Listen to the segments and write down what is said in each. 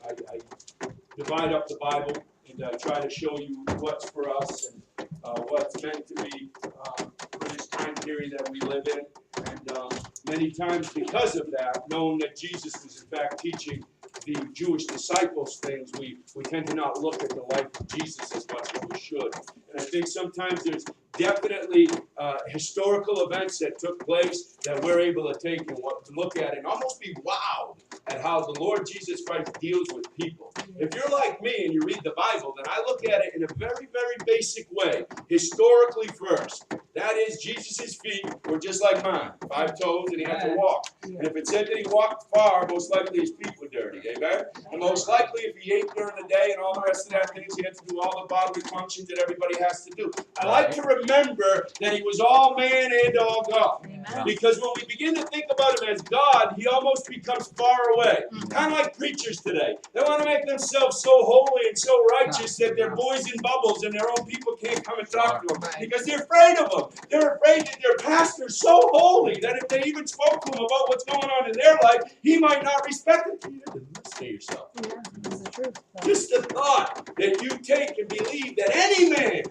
I divide up the Bible and try to show you what's for us and what's meant to be for this time period that we live in. And many times because of that, knowing that Jesus was in fact teaching the Jewish disciples things, we tend to not look at the life of Jesus as much as we should. And I think sometimes there's definitely historical events that took place that we're able to take and look at and almost be wowed at how the Lord Jesus Christ deals with people. If you're like me and you read the Bible, then I look at it in a very, very basic way, historically first. That is, Jesus' feet were just like mine, 5 toes, and he had to walk. And if it said that he walked far, most likely his feet were dirty, amen? And most likely if he ate during the day and all the rest of that things, he had to do all the bodily functions that everybody has to do. I like to remember that he was all man and all God. Amen. Because when we begin to think about him as God, he almost becomes far away. Kind of like preachers today. They want to make themselves so holy and so righteous that they're boys in bubbles and their own people can't come and talk to them because they're afraid of them. They're afraid that their pastor's so holy that if they even spoke to him about what's going on in their life, he might not respect it. You didn't say yourself. Yeah, that's the truth. Just the thought that you take and believe that any man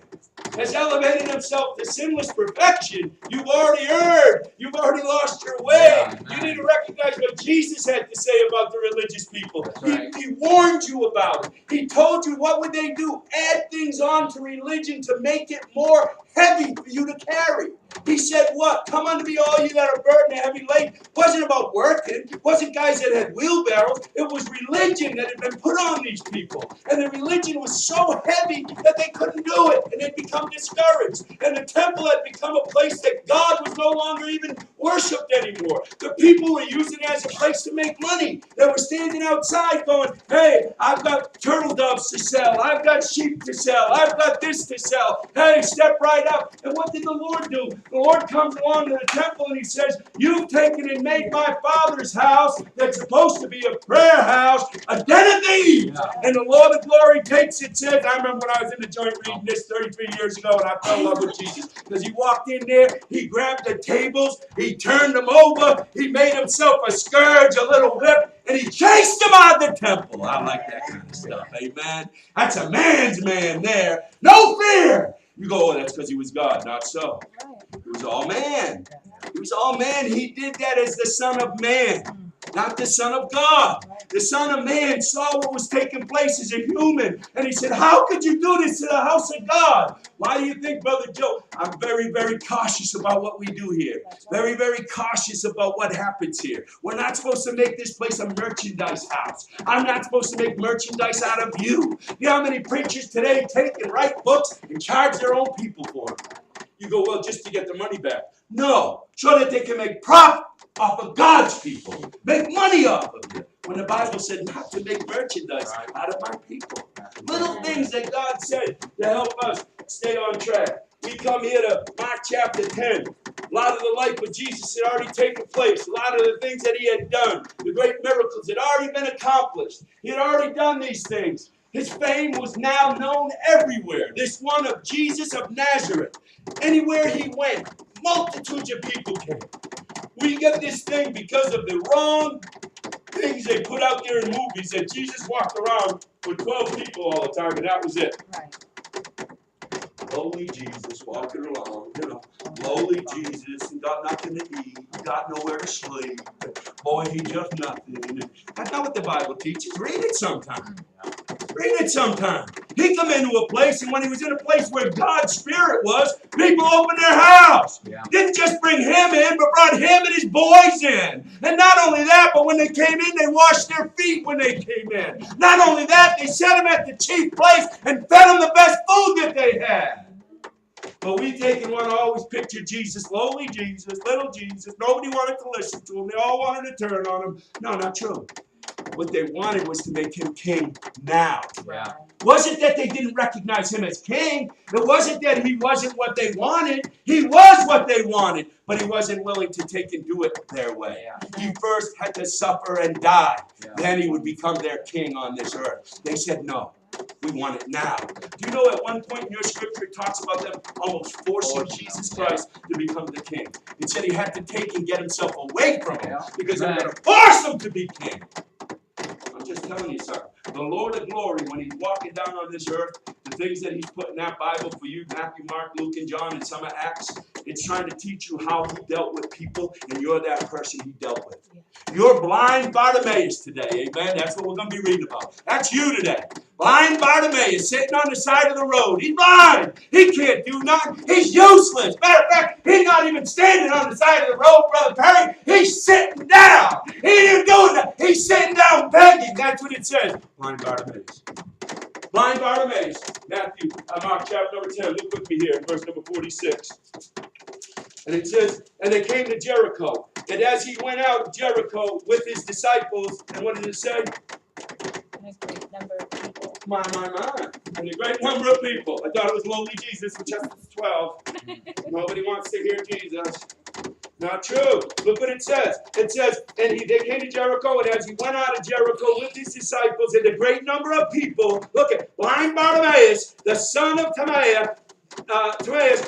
has elevated himself to sinless perfection, you've already erred. You've already lost your way. You need to recognize what Jesus had to say about the religious people. He warned you about it. He told you what would they do? Add things on to religion to make it more heavy for you to carry. He said what? Come unto me all you that are burdened and heavy laden. It wasn't about working. It wasn't guys that had wheelbarrows. It was religion that had been put on these people. And the religion was so heavy that they couldn't do it. And they'd become discouraged. And the temple had become a place that God was no longer even worshipped anymore. The people were using it as a place to make money. They were standing outside going, hey, I've got turtle doves to sell. I've got sheep to sell. I've got this to sell. Hey, step right up. And what did the Lord do? The Lord comes along to the temple and he says, you've taken and made my Father's house that's supposed to be a prayer house a den of thieves. Yeah. And the Lord of glory takes it, says, I remember when I was in the joint reading this 33 years ago and I fell in love with Jesus. Because he walked in there, he grabbed the tables, he turned them over, he made himself a scourge, a little whip, and he chased them out of the temple. I like that kind of stuff, amen. That's a man's man there. No fear. You go, oh, that's because he was God. Not so. He was all man. He was all man. He did that as the Son of Man, not the Son of God. The Son of Man saw what was taking place as a human, and he said, how could you do this to the house of God? Why do you think, Brother Joe? I'm very, very cautious about what we do here. Very, very cautious about what happens here. We're not supposed to make this place a merchandise house. I'm not supposed to make merchandise out of you. You know how many preachers today take and write books and charge their own people for them? You go, well, just to get the money back. No, so that they can make profit off of God's people. Make money off of you. When the Bible said not to make merchandise out of my people. Little things that God said to help us stay on track. We come here to Mark chapter 10. A lot of the life of Jesus had already taken place. A lot of the things that he had done, the great miracles had already been accomplished. He had already done these things. His fame was now known everywhere. This one of Jesus of Nazareth. Anywhere he went, multitudes of people came. We get this thing because of the wrong things they put out there in movies that Jesus walked around with 12 people all the time, and that was it. Right. Lowly Jesus walking along, lowly Jesus, and got nothing to eat, got nowhere to sleep. Boy, he just nothing. That's not what the Bible teaches. Read it sometime. Read it sometime. He come into a place, and when he was in a place where God's Spirit was, people opened their house. Yeah. Didn't just bring him in, but brought him and his boys in. And not only that, but when they came in, they washed their feet when they came in. Not only that, they set them at the chief place and fed them the best food that they had. But we take and want to always picture Jesus, lowly Jesus, little Jesus. Nobody wanted to listen to him. They all wanted to turn on him. No, not true. What they wanted was to make him king now. Yeah. Wasn't that they didn't recognize him as king. It wasn't that he wasn't what they wanted. He was what they wanted, but he wasn't willing to take and do it their way. Yeah. He first had to suffer and die. Yeah. Then he would become their king on this earth. They said, no, we want it now. Do you know at one point in your scripture it talks about them almost forcing Jesus Christ to become the king? It said he had to take and get himself away from him because they were going to force him to be king. I'm just telling you something. The Lord of glory, when he's walking down on this earth, the things that he's put in that Bible for you, Matthew, Mark, Luke, and John, and some of Acts, it's trying to teach you how he dealt with people, and you're that person he dealt with. You're blind Bartimaeus today, amen? That's what we're going to be reading about. That's you today. Blind Bartimaeus sitting on the side of the road. He's blind. He can't do nothing. He's useless. Matter of fact, he's not even standing on the side of the road, Brother Perry. He's sitting down. He ain't even doing that. He's sitting down begging. That's what it says. Blind Bartimaeus. Blind Bartimaeus. Matthew, Mark chapter number 10. Look with me here in verse number 46. And it says, and they came to Jericho. And as he went out of Jericho with his disciples, and what did it say? And a great number of people. My. And a great number of people. I thought it was lowly Jesus, which has 12. Nobody wants to hear Jesus. Not true. Look what it says. It says, and they came to Jericho, and as he went out of Jericho with his disciples and a great number of people, look at blind Bartimaeus, the son of Timaeus,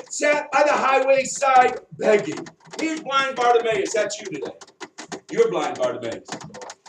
sat by the highway side begging. Here's blind Bartimaeus. That's you today. You're blind Bartimaeus.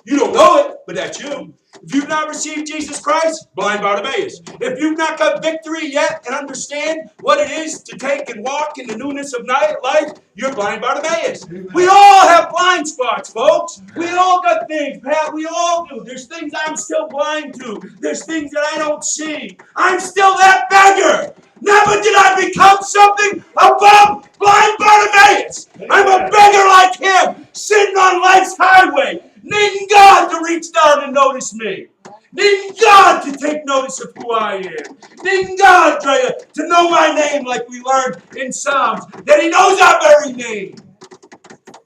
You don't know it, but that's you. If you've not received Jesus Christ, blind Bartimaeus. If you've not got victory yet and understand what it is to take and walk in the newness of life, you're blind Bartimaeus. We all have blind spots, folks. We all got things, Pat. We all do. There's things I'm still blind to. There's things that I don't see. I'm still that beggar. Never did I become something above blind Bartimaeus. I'm a beggar like him, sitting on life's highway, needing God to reach down and notice me. Needing God to take notice of who I am. Needing God to know my name like we learned in Psalms. That he knows our very name.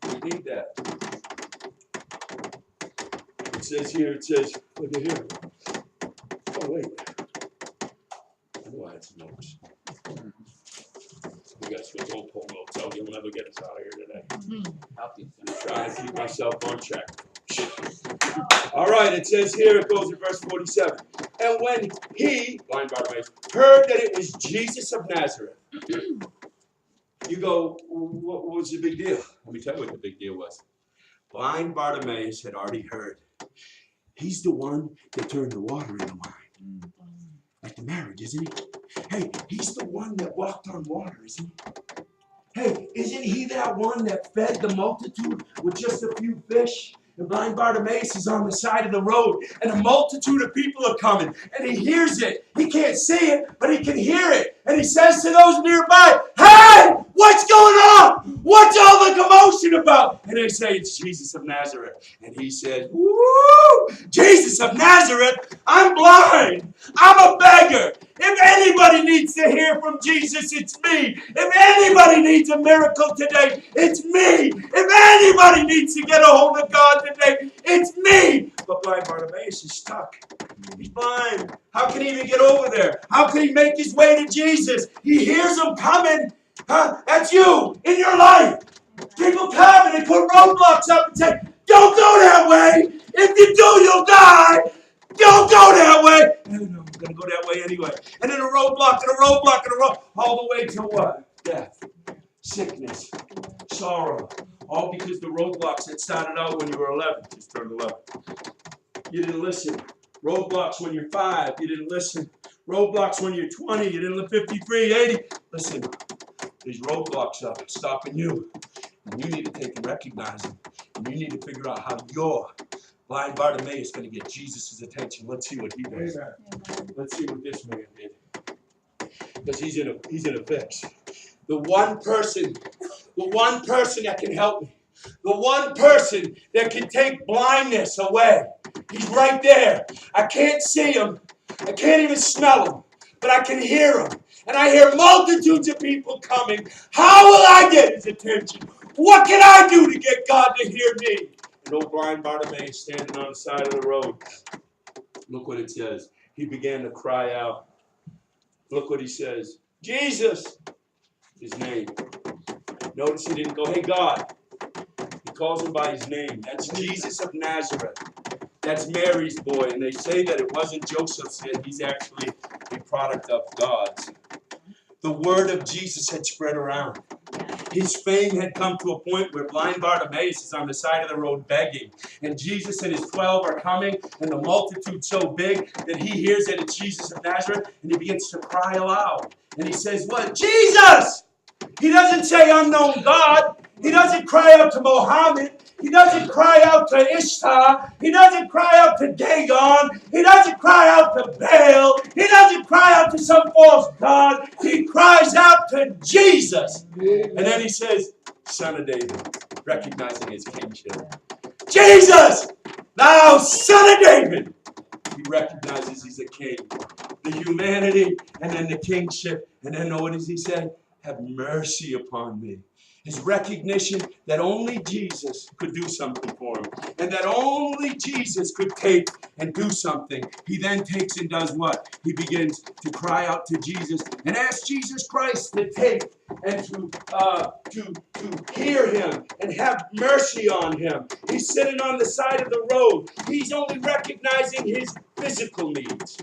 We need that. It says here, look at here. Oh, wait. I know I had some notes. You guys don't pull notes out. You'll never get us out of here today. I'm trying to keep myself on track. All right, it says here, it goes in verse 47. And when he, blind Bartimaeus, heard that it was Jesus of Nazareth, you go, what was the big deal? Let me tell you what the big deal was. Blind Bartimaeus had already heard. He's the one that turned the water into wine. Like the marriage, isn't he? Hey, he's the one that walked on water, isn't he? Hey, isn't he that one that fed the multitude with just a few fish? And blind Bartimaeus is on the side of the road, and a multitude of people are coming, and he hears it. He can't see it, but he can hear it. And he says to those nearby, hey, what's going on? What's all the commotion about? And they say, it's Jesus of Nazareth. And he says, woo, Jesus of Nazareth, I'm blind. I'm a beggar. If anybody needs to hear from Jesus, it's me. If anybody needs a miracle today, it's me. If anybody needs to get a hold of God today, it's me. But blind Bartimaeus is stuck. He's blind. How can he even get over there? How can he make his way to Jesus? He hears him coming. Huh? That's you in your life. People come and they put roadblocks up and say, don't go that way. If you do, you'll die. Don't go that way. No, I'm going to go that way anyway. And then a roadblock and a roadblock and a roadblock. All the way to what? Death, sickness, sorrow. All because the roadblocks that started out when you were 11. Just turned 11. You didn't listen. Roadblocks when you're 5. You didn't listen. Roadblocks when you're 20. You didn't 53, 80. Listen, these roadblocks are stopping you. And you need to take and recognize them. And you need to figure out how you're blind Bartimaeus is going to get Jesus' attention. Let's see what he does. Let's see what this man did. Because he's in a fix. The one person that can help me. The one person that can take blindness away. He's right there. I can't see him. I can't even smell him. But I can hear him. And I hear multitudes of people coming. How will I get his attention? What can I do to get God to hear me? And old blind Bartimaeus standing on the side of the road. Look what it says. He began to cry out. Look what he says. Jesus, his name. Notice he didn't go, hey God. He calls him by his name. That's Jesus of Nazareth. That's Mary's boy. And they say that it wasn't Joseph's. He's actually a product of God's. The word of Jesus had spread around. His fame had come to a point where blind Bartimaeus is on the side of the road begging. And Jesus and his 12 are coming, and the multitude so big that he hears that it's Jesus of Nazareth, and he begins to cry aloud. And he says, what? Jesus! He doesn't say unknown God. He doesn't cry out to Mohammed. He doesn't cry out to Ishtar. He doesn't cry out to Dagon. He doesn't cry out to Baal. He doesn't cry out to some false god. He cries out to Jesus. And then he says, Son of David, recognizing his kingship. Jesus, thou Son of David. He recognizes he's a king. The humanity and then the kingship. And then what does he say? Have mercy upon me. His recognition that only Jesus could do something for him. And that only Jesus could take and do something. He then takes and does what? He begins to cry out to Jesus and ask Jesus Christ to take and to hear him and have mercy on him. He's sitting on the side of the road. He's only recognizing his physical needs.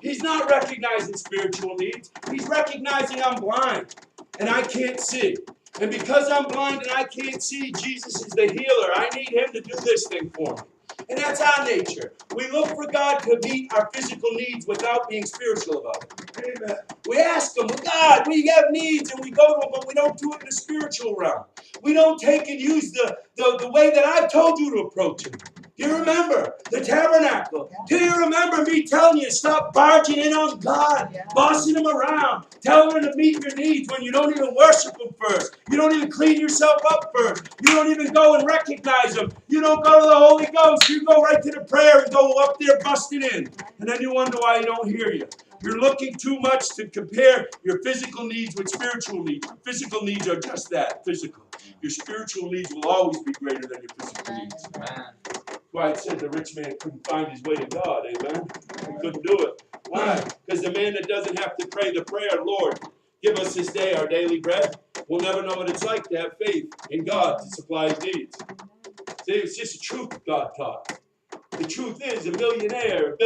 He's not recognizing spiritual needs. He's recognizing I'm blind and I can't see. And because I'm blind and I can't see, Jesus is the healer. I need him to do this thing for me. And that's our nature. We look for God to meet our physical needs without being spiritual about it. Amen. We ask him, God, we have needs, and we go to him, but we don't do it in the spiritual realm. We don't take and use the way that I told you to approach him. Do you remember the tabernacle? Do you remember me telling you stop barging in on God, bossing him around, telling him to meet your needs when you don't even worship him first? You don't even clean yourself up first. You don't even go and recognize him. You don't go to the Holy Ghost. You go right to the prayer and go up there busting in. And then you wonder why he don't hear you. You're looking too much to compare your physical needs with spiritual needs. Your physical needs are just that, physical. Your spiritual needs will always be greater than your physical needs. Amen. Why it said the rich man couldn't find his way to God, amen? He couldn't do it. Why? Because the man that doesn't have to pray the prayer, Lord, give us this day our daily bread, will never know what it's like to have faith in God to supply his needs. See, it's just the truth God taught. The truth is, a billionaire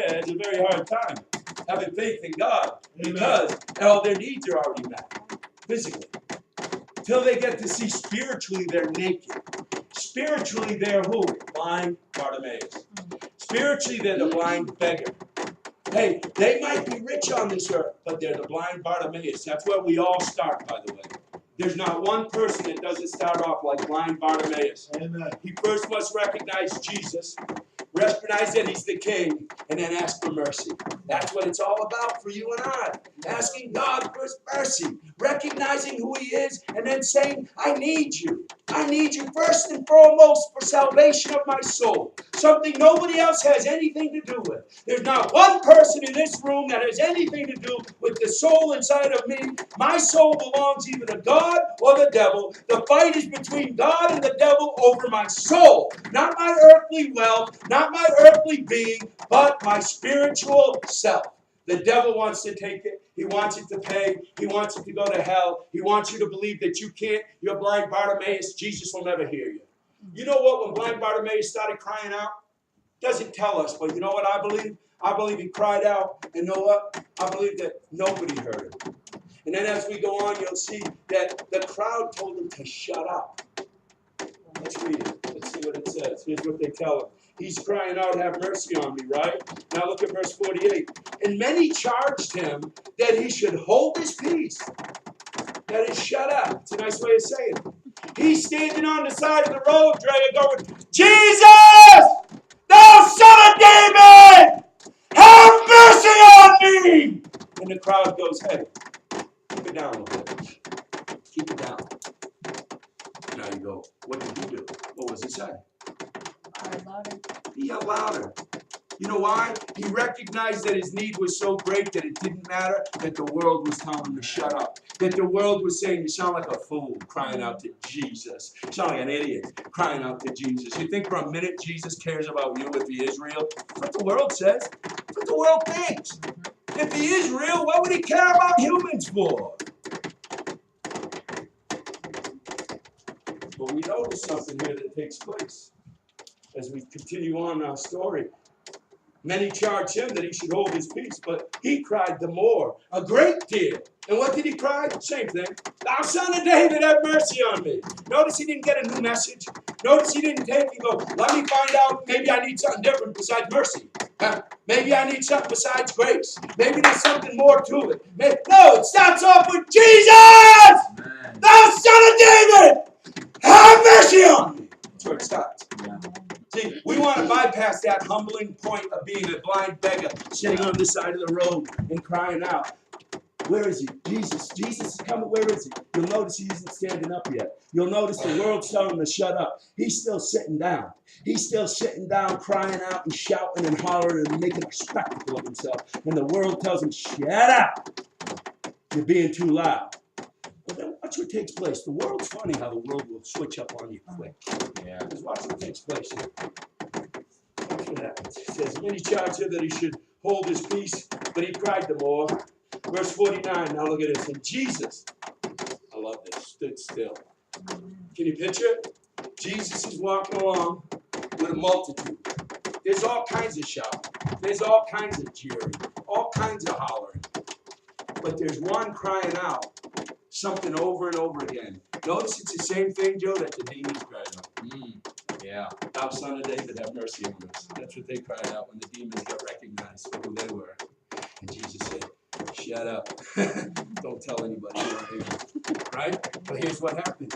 has a very hard time having faith in God because all their needs are already met, physically. Till they get to see spiritually, they're naked. Spiritually, they're who? Blind Bartimaeus. Spiritually, they're the blind beggar. Hey, they might be rich on this earth, but they're the blind Bartimaeus. That's where we all start, by the way. There's not one person that doesn't start off like blind Bartimaeus. Amen. He first must recognize Jesus, recognize that he's the king, and then ask for mercy. That's what it's all about for you and I. Asking God for his mercy, recognizing who he is, and then saying, I need you. I need you first and foremost for salvation of my soul. Something nobody else has anything to do with. There's not one person in this room that has anything to do with the soul inside of me. My soul belongs either to God or the devil. The fight is between God and the devil over my soul. Not my earthly wealth, not my earthly being, but my spiritual self. The devil wants to take it. He wants it to pay. He wants it to go to hell. He wants you to believe that you can't. You're blind Bartimaeus. Jesus will never hear you. You know what? When blind Bartimaeus started crying out, doesn't tell us, but you know what I believe? I believe he cried out, and you know what? I believe that nobody heard him. And then as we go on, you'll see that the crowd told him to shut up. Let's read it. Let's see what it says. Here's what they tell him. He's crying out, have mercy on me, right? Now look at verse 48. And many charged him that he should hold his peace. That is, shut up. It's a nice way of saying it. He's standing on the side of the road, going, Jesus, thou Son of David, have mercy on me. And the crowd goes, hey, keep it down a little bit. Keep it down. Now you go, what did he do? What was he saying? He yelled louder. You know why? He recognized that his need was so great that it didn't matter that the world was telling him to shut up. That the world was saying, you sound like a fool crying out to Jesus. You sound like an idiot crying out to Jesus. You think for a minute Jesus cares about you if he is real? That's what the world says. That's what the world thinks. If he is real, what would he care about humans for? But we notice something here that takes place as we continue on our story. Many charged him that he should hold his peace, but he cried the more, a great deal. And what did he cry? Same thing. Thou son of David, have mercy on me. Notice he didn't get a new message. Notice he didn't take and go, let me find out, maybe I need something different besides mercy. Maybe I need something besides grace. Maybe there's something more to it. No, it starts off with Jesus! Amen. Thou son of David, have mercy on me. That's where it starts. Yeah. See, we want to bypass that humbling point of being a blind beggar sitting on the side of the road and crying out. Where is he? Jesus. Jesus is coming. Where is he? You'll notice he isn't standing up yet. You'll notice the world's telling him to shut up. He's still sitting down. He's still sitting down, crying out and shouting and hollering and making a spectacle of himself. And the world tells him, shut up. You're being too loud. But then watch what takes place. The world's funny how the world will switch up on you quick. Yeah. Just watch what takes place here. Watch what happens. It says, many charged him that he should hold his peace, but he cried the more. Verse 49, now look at this. And Jesus, I love this, stood still. Can you picture it? Jesus is walking along with a multitude. There's all kinds of shouting. There's all kinds of jeering. All kinds of hollering. But there's one crying out something over and over again. Notice it's the same thing, Joe, that the demons cried out. Yeah. Thou son of David, have mercy on us. That's what they cried out when the demons got recognized for who they were. And Jesus said, shut up. Don't tell anybody. Right? But here's what happened.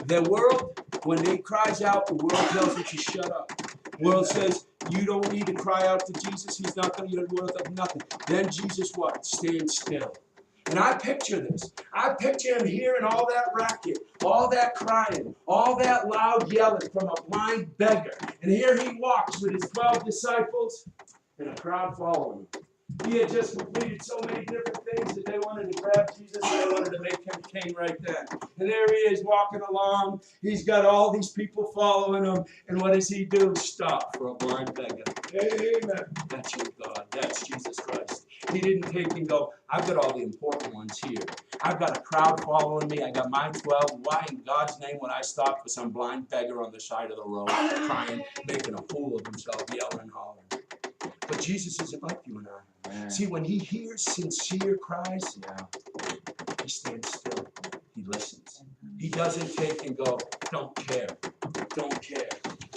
The world, when they cries out, the world tells you to shut up. The world says, you don't need to cry out to Jesus. He's not going to be worth of nothing. Then Jesus what? Stand still. And I picture this. I picture him hearing all that racket, all that crying, all that loud yelling from a blind beggar. And here he walks with his 12 disciples and a crowd following him. He had just completed so many different things that they wanted to grab Jesus and they wanted to make him king right then. And there he is walking along. He's got all these people following him. And what does he do? Stop for a blind beggar. Amen. That's your God. That's Jesus Christ. He didn't take and go, I've got all the important ones here. I've got a crowd following me. I got my 12. Why in God's name would I stop for some blind beggar on the side of the road crying, making a fool of himself, yelling and hollering? But Jesus isn't like you and I. Man. See, when he hears sincere cries, he stands still. He listens. He doesn't take and go, don't care. Don't care.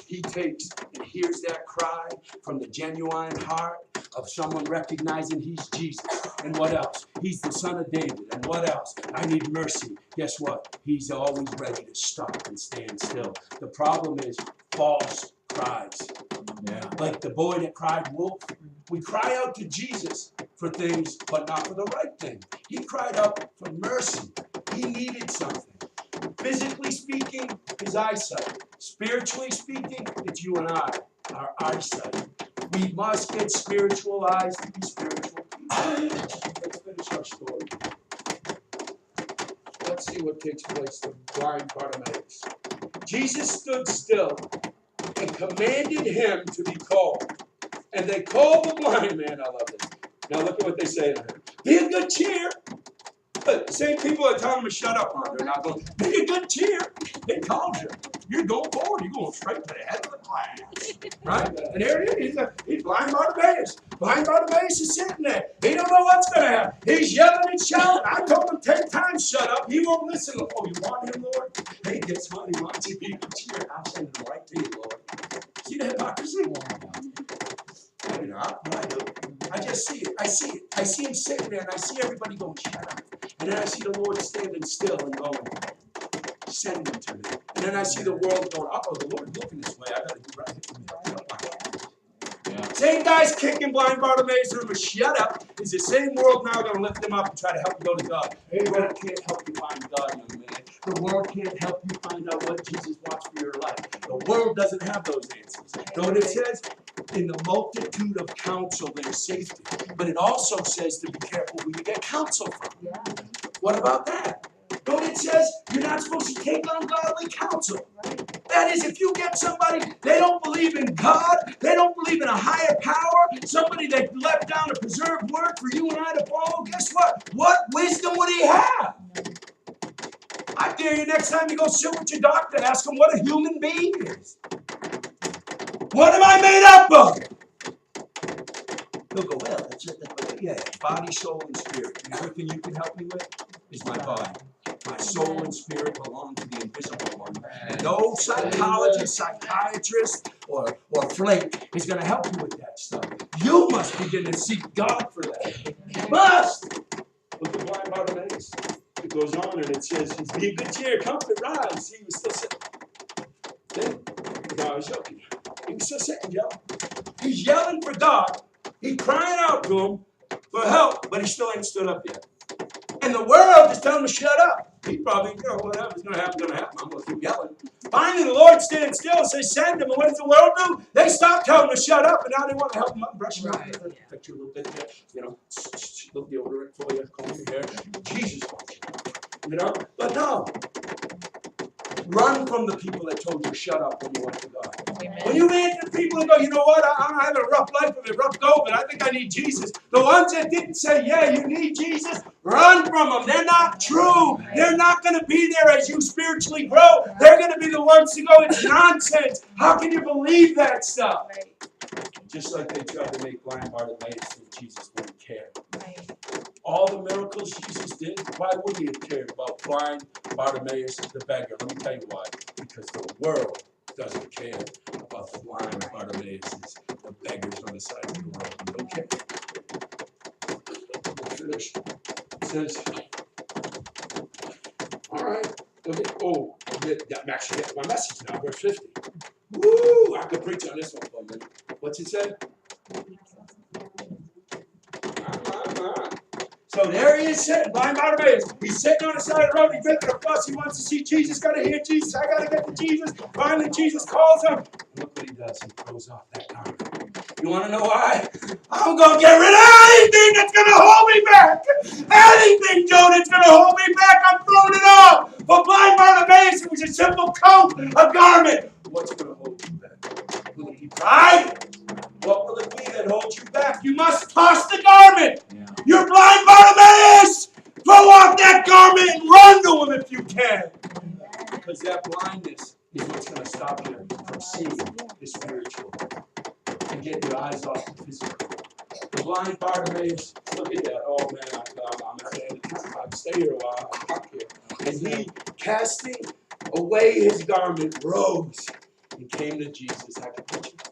He takes and hears that cry from the genuine heart of someone recognizing he's Jesus. And what else? He's the son of David. And what else? I need mercy. Guess what? He's always ready to stop and stand still. The problem is false cries. Yeah. Like the boy that cried wolf. We cry out to Jesus for things, but not for the right thing. He cried out for mercy. He needed something. Physically speaking, his eyesight. Spiritually speaking, it's you and I, our eyesight. We must get spiritual eyes to be spiritual people. Let's finish our story. Let's see what takes place to blind Bartimaeus. Jesus stood still and commanded him to be called. And they called the blind man. I love this. Now look at what they say to him. Be of good cheer. But the same people are telling him to shut up on. They're not going, be of good cheer. They called you. You're going forward. You're going straight to the head of the class. Right? And here he is. He's blind Bartimaeus. Blind Bartimaeus is sitting there. He don't know what's going to happen. He's yelling and shouting. I told him 10 times, shut up. He won't listen. Oh, you want him, Lord? Hey, guess what? He wants you to be of good cheer. I'm sending him right to you, Lord. See the hypocrisy? You know, I do. I just see it. I see it. I see him sitting there, and I see everybody going, shut up. And then I see the Lord standing still and going, send him to me. And then I see the world going, uh-oh, the Lord's looking this way. I got to do right. Yeah. Same guy's kicking blind Bartimaeus in the room, shut up. Is the same world now going to lift him up and try to help him go to God? The world can't help you find God, young man. The world can't help you find out what Jesus wants for your life. The world doesn't have those answers. You know what it says? In the multitude of counsel, there's safety. But it also says to be careful who you get counsel from. Yeah. What about that? You know what it says? You're not supposed to take ungodly counsel. Right. That is, if you get somebody, they don't believe in God, they don't believe in a higher power, somebody that left down a preserved word for you and I to follow, guess what? What wisdom would he have? I dare you next time you go sit with your doctor, ask him what a human being is. What am I made up of? He'll go, well, that's it. Yeah, body, soul, and spirit. And everything you can help me with is my body. My soul and spirit belong to the invisible one. And no psychologist, psychiatrist, or flake is going to help you with that stuff. You must begin to seek God for that. You must. Look at blind Bartimaeus. It goes on and it says, be of good cheer, comfort, rise. He was still sitting. Then, no, I was joking. He was still sitting, Joe. He's yelling for God. He's crying out to him for help, but he still ain't stood up yet. And the world is telling him to shut up. He probably, whatever's going to happen, I'm going to keep yelling. Finally, the Lord stands still and says, send him. And what does the world do? They stop telling him to shut up, and now they want to help him up and brush him out. Affect you a little bit there. Little deodorant for you, comb your hair. Jesus wants you. But no. Run from the people that told you to shut up when you went to God. Amen. When you ran to the people that go, you know what, I'm having a rough life of it, rough go, but I think I need Jesus. The ones that didn't say, yeah, you need Jesus, run from them. They're not true. They're not going to be there as you spiritually grow. They're going to be the ones to go, it's nonsense. How can you believe that stuff? Just like they tried to make blind Bartimaeus think Jesus wouldn't care. All the miracles Jesus did, why would he have cared about blind Bartimaeus, the beggar? Let me tell you why. Because the world doesn't care about the blind Bartimaeus, the beggars on the side of the road. They don't care. We'll finish. It says, all right. I'm actually getting my message now, verse 50. Woo! I could preach on this one for a minute. What's it say? So there he is sitting, blind Bartimaeus. He's sitting on the side of the road. He's making a fuss. He wants to see Jesus. Got to hear Jesus. I got to get to Jesus. Finally, Jesus calls him. Look what he does. He throws off that garment. You want to know why? I'm going to get rid of anything that's going to hold me back. Anything, Joe, that's going to hold me back. I'm throwing it off. For blind Bartimaeus, it was a simple coat, a garment. What's going to hold you back? Will it be pride? What will it be that holds you back? You must toss the garment. Yeah. You're blind Bartimaeus. Throw off that garment and run to him if you can. Because that blindness is what's going to stop you from seeing the spiritual and get your eyes off the physical. The blind Bartimaeus, look at that. Oh man, I'll stay here a while. I'm stuck here. And he, casting away his garment, rose and came to Jesus. I can picture it.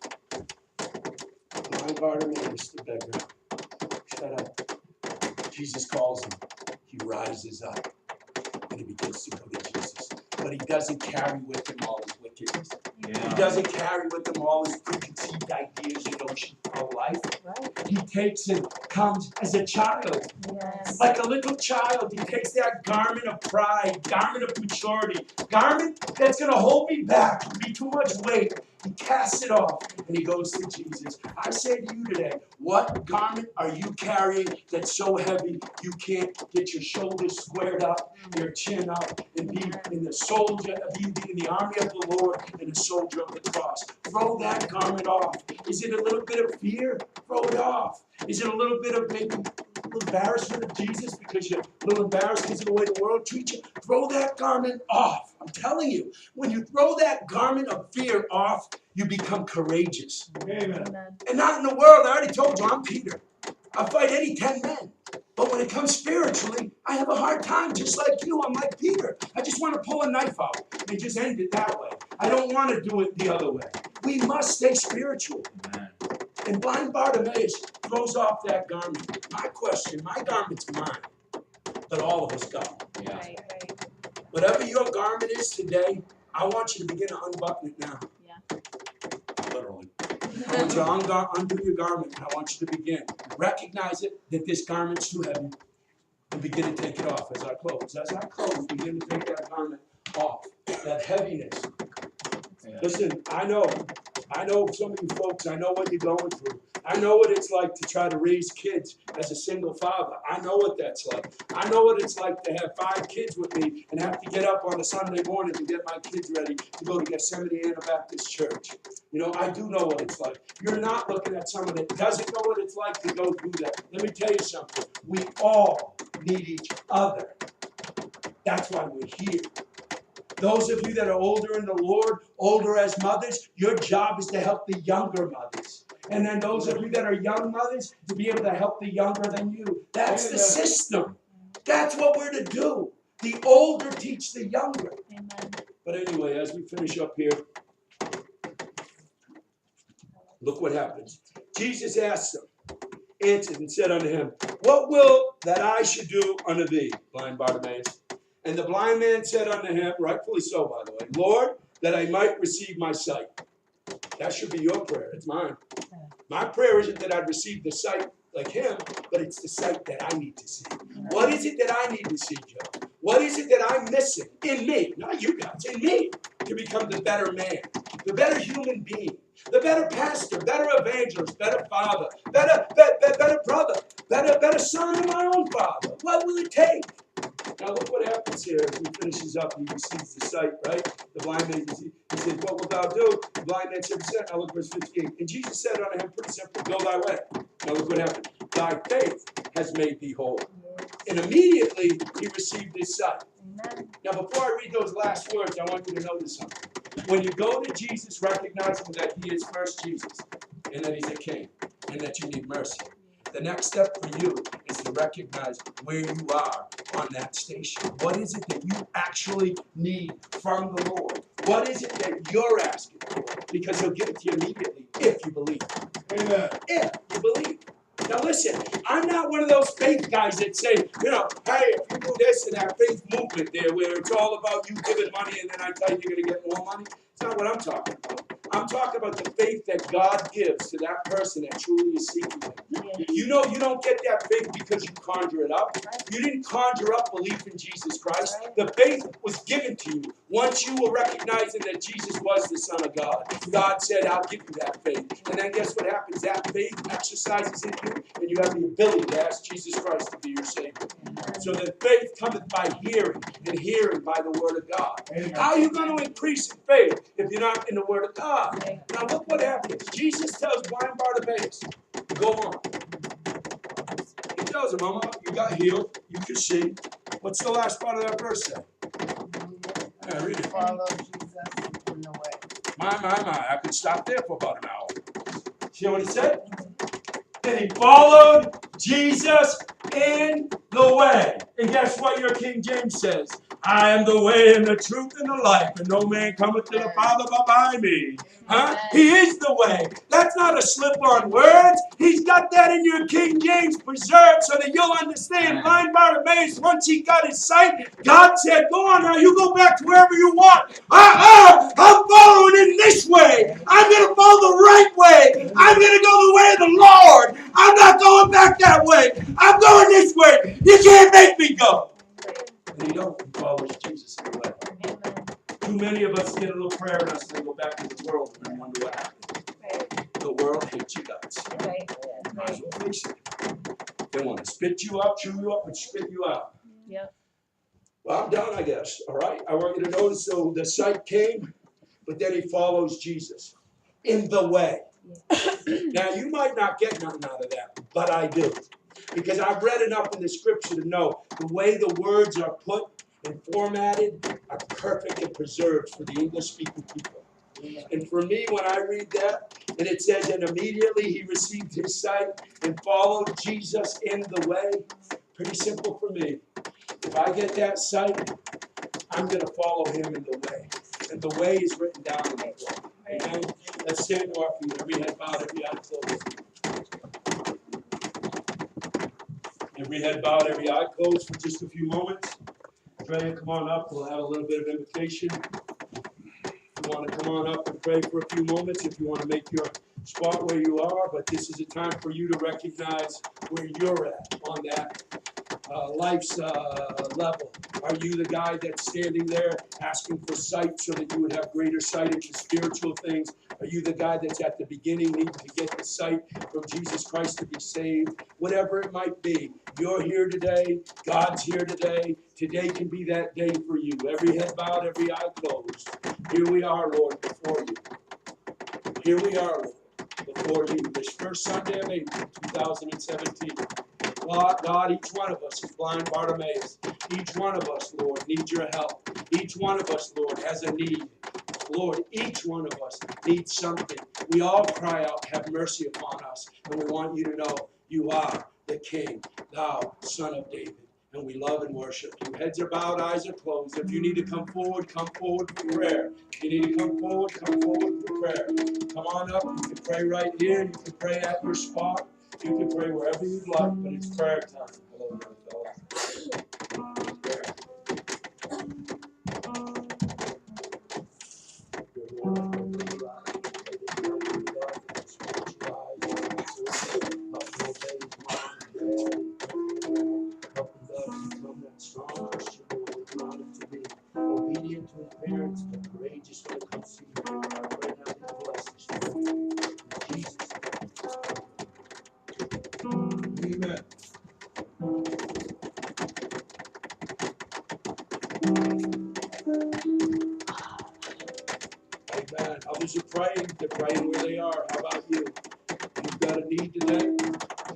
Blind Bartimaeus, the beggar. Shut up. Jesus calls him. He rises up and he begins to go to Jesus. But he doesn't carry with him all his wickedness. Yeah. He doesn't carry with him all his preconceived ideas and notions of life. Right. He takes and comes as a child. Yes. Like a little child. He takes that garment of pride, garment of maturity, garment that's going to hold me back, be too much weight. He casts it off and he goes to Jesus. I say to you today, what garment are you carrying that's so heavy you can't get your shoulders squared up, your chin up, and be in the soldier, be in the army of the Lord and a soldier of the cross? Throw that garment off. Is it a little bit of fear? Throw it off. Is it a little bit of maybe a little embarrassment of Jesus because you're a little embarrassed because of the way the world treats you? Throw that garment off. I'm telling you, when you throw that garment of fear off, you become courageous. Amen. And not in the world. I already told you, I'm Peter. I fight any 10 men. But when it comes spiritually, I have a hard time, just like you. I'm like Peter. I just want to pull a knife out and just end it that way. I don't want to do it the other way. We must stay spiritual. Amen. And blind Bartimaeus throws off that garment. My question, my garment's mine, but all of us got it. Yeah. Right. Whatever your garment is today, I want you to begin to unbutton it now. Yeah. Literally. I want you to undo your garment. I want you to begin. Recognize it, that this garment's too heavy. And begin to take it off as I close. As I close, begin to take that garment off. That heaviness. Yeah. Listen, I know some of you folks, I know what you're going through. I know what it's like to try to raise kids as a single father. I know what that's like. I know what it's like to have 5 kids with me and have to get up on a Sunday morning to get my kids ready to go to Gethsemane Anabaptist Church. You know, I do know what it's like. You're not looking at someone that doesn't know what it's like to go through that. Let me tell you something. We all need each other. That's why we're here. Those of you that are older in the Lord, older as mothers, your job is to help the younger mothers. And then those of you that are young mothers, to be able to help the younger than you. That's the system. That's what we're to do. The older teach the younger. Amen. But anyway, as we finish up here, look what happens. Jesus asked him, answered and said unto him, what will that I should do unto thee, blind Bartimaeus? And the blind man said unto him, rightfully so, by the way, Lord, that I might receive my sight. That should be your prayer. It's mine. My prayer isn't that I'd receive the sight like him, but it's the sight that I need to see. What is it that I need to see, Joe? What is it that I'm missing in me? Not you guys, in me, to become the better man, the better human being, the better pastor, better evangelist, better father, better brother, better son of my own father. What will it take? Now look what happens here as he finishes up. He receives the sight, right? The blind man, he says, what wilt thou do? The blind man said, now look verse 15. And Jesus said unto him, pretty simple, go thy way. Now look what happened. Thy faith has made thee whole. And immediately he received his sight. Amen. Now before I read those last words, I want you to notice something. When you go to Jesus, recognizing that he is first Jesus, and that he's a king, and that you need mercy. The next step for you is to recognize where you are on that station. What is it that you actually need from the Lord? What is it that you're asking for? Because he'll give it to you immediately if you believe. Amen. If you believe. Now listen, I'm not one of those faith guys that say, you know, hey, if you do this and that faith movement there where it's all about you giving money and then I tell you you're going to get more money. It's not what I'm talking about. I'm talking about the faith that God gives to that person that truly is seeking him. You know you don't get that faith because you conjure it up. You didn't conjure up belief in Jesus Christ. The faith was given to you once you were recognizing that Jesus was the Son of God. God said, I'll give you that faith. And then guess what happens? That faith exercises in you, and you have the ability to ask Jesus Christ to be your Savior. So that faith cometh by hearing, and hearing by the Word of God. How are you going to increase in faith if you're not in the Word of God? Now look what happens. Jesus tells blind Bartimaeus, go on. He tells him, you got healed, you can see. What's the last part of that verse say? Yeah, read it. Follow Jesus in the way. My. I could stop there for about an hour. See what he said? Then he followed Jesus in the way. And guess what your King James says? I am the way and the truth and the life, and no man cometh to the Father but by me. Huh? He is the way. That's not a slip on words. He's got that in your King James preserved so that you'll understand. Blind Bartimaeus, once he got his sight, God said, go on now, you go back to wherever you want. I'm following in this way. I'm going to follow the right way. I'm going to go the way of the Lord. I'm not going back that way. I'm going this way. You can't make me go. And he don't. He follows Jesus in the way. Amen. Too many of us get a little prayer in us and then go back to the world and then wonder what happened. The world hates you guys. Might as well face it. They want to spit you up, chew you up, and spit you out. Yep. Well, I'm done, I guess. All right? I want you to notice, so the sight came, but then he follows Jesus in the way. Now, you might not get nothing out of that, but I do. Because I've read enough in the scripture to know the way the words are put and formatted are perfect and preserved for the English-speaking people. And for me, when I read that, and it says, and immediately he received his sight and followed Jesus in the way, pretty simple for me. If I get that sight, I'm going to follow him in the way. And the way is written down in that book. Amen? Let's stand to our feet. Every head bowed, every eye closed. Every head bowed, every eye closed for just a few moments. Trey, come on up. We'll have a little bit of invitation. If you want to come on up and pray for a few moments, if you want to make your spot where you are, but this is a time for you to recognize where you're at on that life's level. Are you the guy that's standing there asking for sight so that you would have greater sight into spiritual things? Are you the guy that's at the beginning needing to get the sight from Jesus Christ to be saved? Whatever it might be, you're here today. God's here today. Today can be that day for you. Every head bowed, every eye closed. Here we are, Lord, before you. Here we are, Lord, before you. This first Sunday of April, 2017. God, each one of us is blind Bartimaeus. Each one of us, Lord, needs your help. Each one of us, Lord, has a need. Lord, each one of us needs something We all cry out, have mercy upon us. And we want you to know you are the King, thou Son of David. And we love and worship you. Heads are bowed, eyes are closed. If you need to come forward for prayer. If you need to come forward for prayer. Come on up. You can pray right here. You can pray at your spot. You can pray wherever you'd like, but it's prayer time. Hello, young fella. Strong Christian boy, we want him to be obedient to his parents, but courageous when it comes to you. I pray now that you bless this boy. In Jesus' name. Amen. Amen. Others are praying. They're praying where they are. How about you? You've got a need today.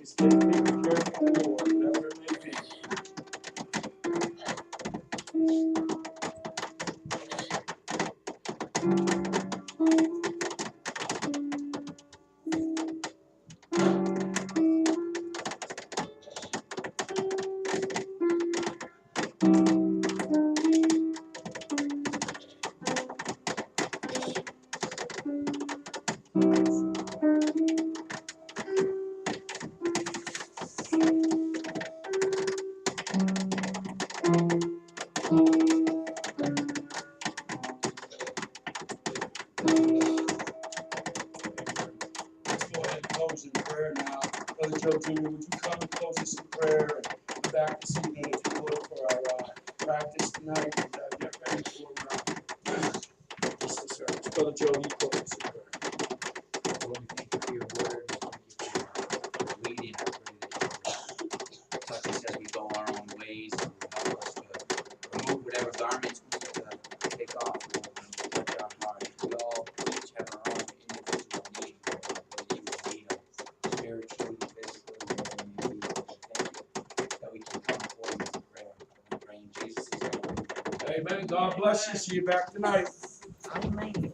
Just get it taken care of the Lord, whatever it may be. Let's go ahead and close in prayer now. Brother Joe Jr., would you come and close us in prayer and back this evening, if you would, for our practice tonight and get ready for this service. Brother Joe, you close us in prayer. Lord, we thank you for your word. Thank you for leading. I pray that you will touch us as we go our own ways and help us to remove whatever garments we need to take off, Lord, and touch our hearts. We all each have our own individual needs, Lord, whether you will lead us spiritually, physically, whatever it may be. Lord, thank you that we can come forward with prayer. We pray in Jesus' name. Amen. God bless you. See you back tonight. Amen.